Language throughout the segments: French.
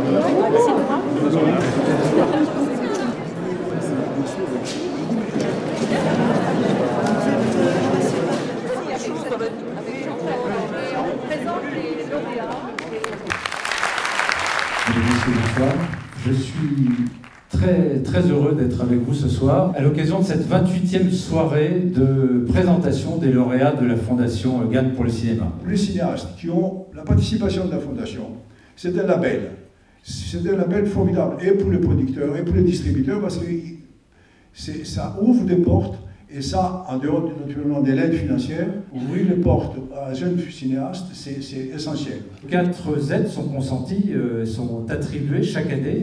Bonsoir. Je suis très heureux d'être avec vous ce soir à l'occasion de cette 28e soirée de présentation des lauréats de la Fondation GAN pour le cinéma. Les cinéastes qui ont la participation de la Fondation, c'est un label. C'est un label formidable, et pour les producteurs, et pour les distributeurs, parce que ça ouvre des portes, et ça, en dehors naturellement de l'aide financière, ouvrir les portes à un jeune cinéaste, c'est essentiel. 4 aides sont consenties, sont attribuées chaque année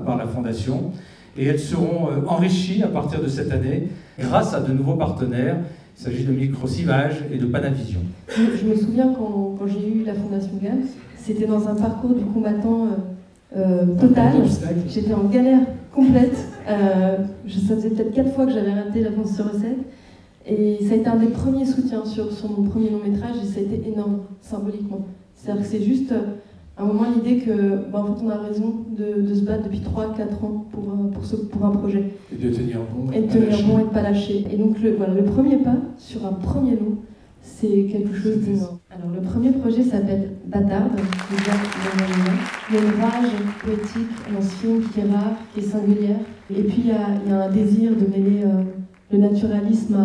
par la Fondation, et elles seront enrichies à partir de cette année grâce à de nouveaux partenaires. Il s'agit de Microcimage et de Panavision. Je me souviens quand j'ai eu la Fondation GAN, c'était dans un parcours du combattant total. J'étais en galère complète. Ça faisait peut-être 4 fois que j'avais raté la France sur recette. Et ça a été un des premiers soutiens sur mon premier long métrage, et ça a été énorme, symboliquement. C'est-à-dire que c'est juste à un moment l'idée que, en fait, on a raison de se battre depuis 3-4 ans pour un projet. Et de tenir bon. Et de tenir bon et de ne pas lâcher. Et donc le premier pas sur un premier long, c'est quelque chose d'énorme. Alors le premier projet s'appelle Bâtarde, il y a une rage poétique dans ce film qui est rare, qui est singulière. Et puis il y a un désir de mêler le naturalisme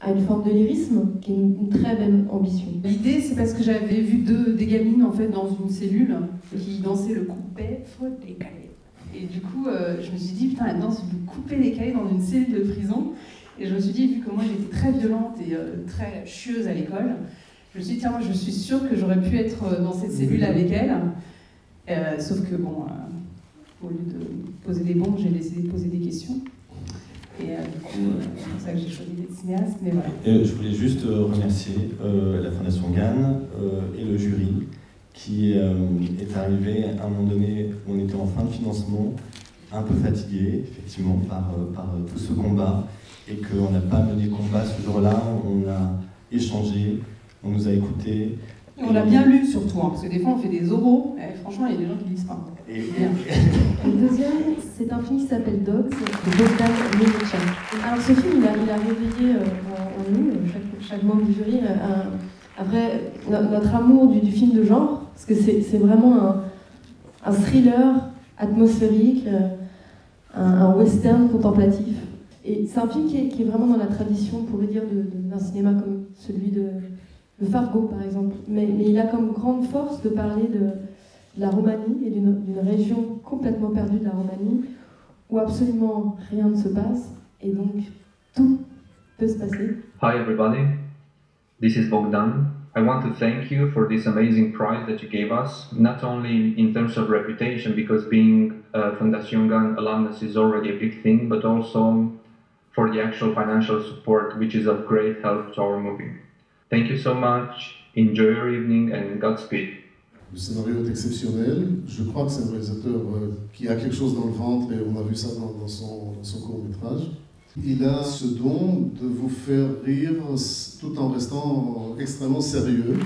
à une forme de lyrisme, qui est une très belle ambition. L'idée, c'est parce que j'avais vu des gamines en fait dans une cellule qui dansaient le coupé, faut décaler. Et du coup, je me suis dit, putain, la danse du coupé décalé dans une cellule de prison. Et je me suis dit, vu que moi j'étais très violente et très chieuse à l'école, je me suis dit, tiens, moi je suis sûre que j'aurais pu être dans cette cellule avec elle. Sauf que, bon, au lieu de poser des bombes, j'ai décidé de poser des questions. Et du coup, c'est pour ça que j'ai choisi d'être cinéaste, mais voilà. Je voulais juste remercier la Fondation GAN et le jury qui est arrivé à un moment donné où on était en fin de financement, un peu fatigué, effectivement, par tout ce combat, et qu'on n'a pas mené combat ce jour-là, on a échangé, on nous a écoutés. Et on l'a bien lu surtout, parce que des fois on fait des oraux, et franchement il y a des gens qui lisent pas. Le deuxième, c'est un film qui s'appelle Dogs, de Bogdan Levinsky. Alors ce film, il a réveillé en nous, chaque membre du jury, notre amour du film de genre, parce que c'est vraiment un thriller atmosphérique, un western contemplatif. Et c'est un film qui est vraiment dans la tradition, on pourrait dire, d'un cinéma comme celui de Fargo, par exemple. Mais il a comme grande force de parler de la Roumanie et d'une région complètement perdue de la Roumanie, où absolument rien ne se passe, et donc tout peut se passer. Hi everybody, this is Bogdan. I want to thank you for this amazing prize that you gave us, not only in terms of reputation, because being a Fondation GAN alumnus is already a big thing, but also for the actual financial support, which is of great help to our movie. Thank you so much, enjoy your evening and Godspeed. Le scénario est exceptionnel, je crois que c'est un réalisateur qui a quelque chose dans le ventre, et on a vu ça dans son court-métrage. Il a ce don de vous faire rire tout en restant extrêmement sérieux.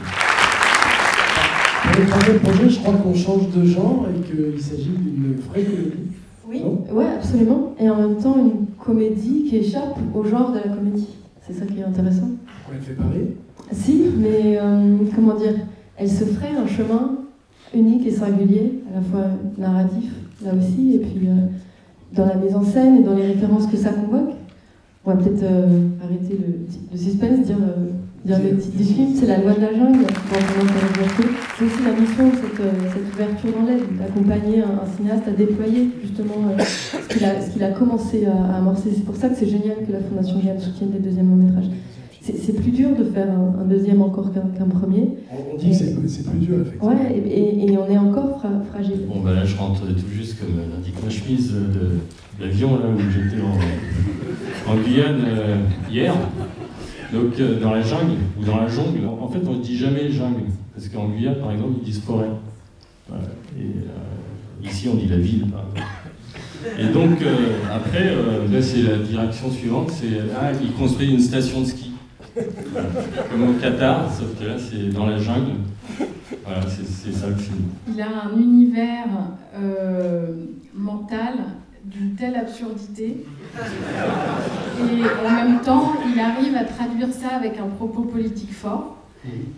Pour le troisième projet, je crois qu'on change de genre et qu'il s'agit d'une vraie comédie. Oui, ouais, absolument. Et en même temps, une comédie qui échappe au genre de la comédie. C'est ça qui est intéressant. Pourquoi elle fait parler? Si, mais comment dire, elle se ferait un chemin unique et singulier, à la fois narratif, là aussi, et puis dans la mise en scène et dans les références que ça convoque. On va peut-être arrêter le suspense, dire le titre du film, c'est La loi de la jungle. C'est aussi la mission, cette ouverture dans l'aide, d'accompagner un cinéaste à déployer justement ce qu'il a commencé à amorcer. C'est pour ça que c'est génial que la Fondation GAN soutienne des deuxièmes longs métrages. C'est plus dur de faire un deuxième encore qu'un premier. On dit que c'est plus dur, effectivement. Ouais, et on est encore fragile. Bon, bah là, je rentre tout juste, comme l'indique ma chemise, de l'avion, là où j'étais en Guyane hier. Donc, dans la jungle, ou dans la jungle, en fait, on ne dit jamais jungle. Parce qu'en Guyane, par exemple, ils disent forêt. Voilà. Et ici, on dit la ville, par exemple. Et donc, après, là, c'est la direction suivante, c'est ils construisent une station de ski. Comme au Qatar, sauf que là c'est dans la jungle. Voilà, c'est ça le film. Il a un univers mental d'une telle absurdité et en même temps il arrive à traduire ça avec un propos politique fort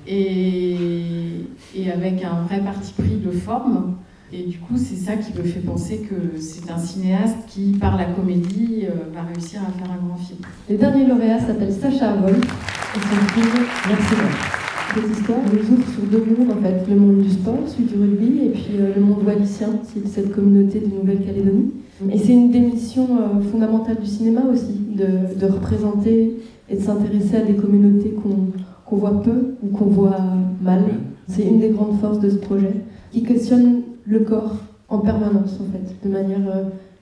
et avec un vrai parti pris de forme. Et du coup, c'est ça qui me fait penser que c'est un cinéaste qui, par la comédie, va réussir à faire un grand film. Le dernier lauréat s'appelle Sacha Wolf et son film Mercenaire. Cette histoire nous ouvre sur deux mondes, en fait. Le monde du sport, celui du rugby, et puis le monde wallisien, c'est cette communauté de Nouvelle-Calédonie. Et c'est une des missions fondamentales du cinéma aussi, de représenter et de s'intéresser à des communautés qu'on voit peu ou qu'on voit mal. C'est une des grandes forces de ce projet, qui questionne le corps en permanence, en fait, de manière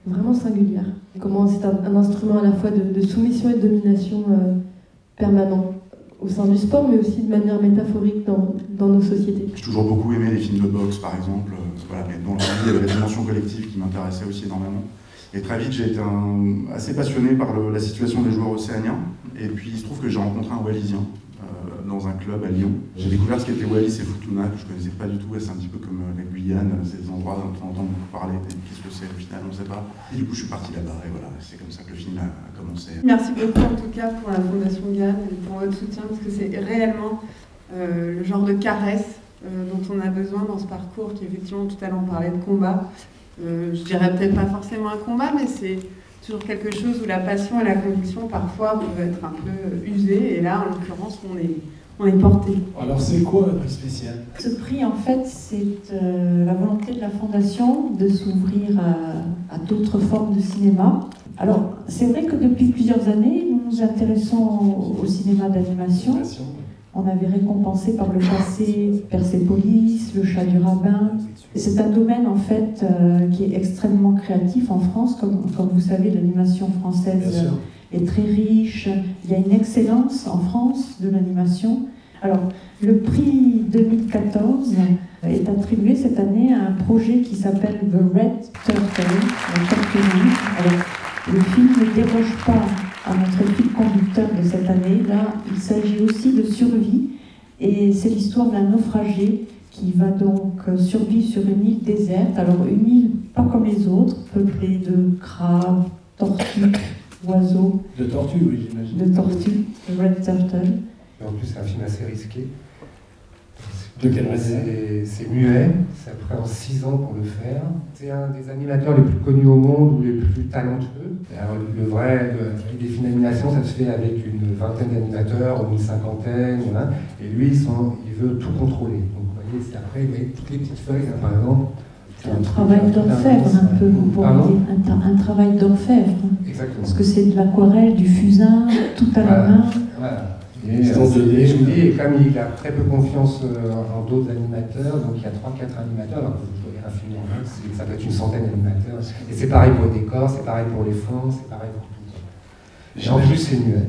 vraiment singulière. Comment c'est un instrument à la fois de soumission et de domination permanent au sein du sport, mais aussi de manière métaphorique dans nos sociétés. J'ai toujours beaucoup aimé les films de boxe, par exemple, voilà, mais dans le rugby, il y avait la dimension collective qui m'intéressait aussi énormément. Et très vite, j'ai été assez passionné par la situation des joueurs océaniens. Et puis, il se trouve que j'ai rencontré un Wallisien dans un club à Lyon. J'ai découvert ce qu'était Wallis et Futuna, que je ne connaissais pas du tout. C'est un petit peu comme la Guyane, c'est des endroits dont on entend beaucoup parler. Qu'est-ce que c'est au final, on ne sait pas. Et du coup, je suis parti là-bas. Et voilà, c'est comme ça que le film a commencé. Merci beaucoup en tout cas pour la Fondation GAN et pour votre soutien, parce que c'est réellement le genre de caresse dont on a besoin dans ce parcours qui, effectivement, tout à l'heure on parlait de combat. Je dirais peut-être pas forcément un combat, mais c'est toujours quelque chose où la passion et la conviction parfois peuvent être un peu usées, et là en l'occurrence on est porté. Alors c'est quoi un prix spécial? Ce prix en fait c'est la volonté de la Fondation de s'ouvrir à d'autres formes de cinéma. Alors c'est vrai que depuis plusieurs années nous nous intéressons au cinéma d'animation. On avait récompensé par le passé Persépolis, Le Chat du Rabbin. C'est un domaine en fait qui est extrêmement créatif en France. Comme vous savez, l'animation française est très riche. Il y a une excellence en France de l'animation. Alors, le prix 2014 est attribué cette année à un projet qui s'appelle The Red Turtle, la tortue rouge. Alors, le film ne déroge pas à notre fil conducteur de cette année. Là, il s'agit aussi de survie, et c'est l'histoire d'un naufragé qui va donc survivre sur une île déserte. Alors une île pas comme les autres, peuplée de crabes, tortues, oiseaux. De tortues, oui, j'imagine. De tortues, le Red Turtle. En plus, c'est un film assez risqué. De quelle manière? C'est muet, ça prend 6 ans pour le faire. C'est un des animateurs les plus connus au monde ou les plus talentueux. Alors, les films d'animation, ça se fait avec une vingtaine d'animateurs ou une cinquantaine, voilà. Et lui, il veut tout contrôler. Donc, vous voyez, après, vous voyez, toutes les petites feuilles, là, par exemple. C'est un travail d'orfèvre, un peu, pour dire. Un travail d'orfèvre. Exactement. Parce que c'est de l'aquarelle, du fusain, tout à la main. Voilà. Et je vous dis, et comme il a très peu confiance en d'autres animateurs, donc il y a 3-4 animateurs, alors que vous voyez un film normal, ça peut être une centaine d'animateurs. Et c'est pareil pour les décors, c'est pareil pour les fonds, c'est pareil pour tout. Et en plus, c'est muet.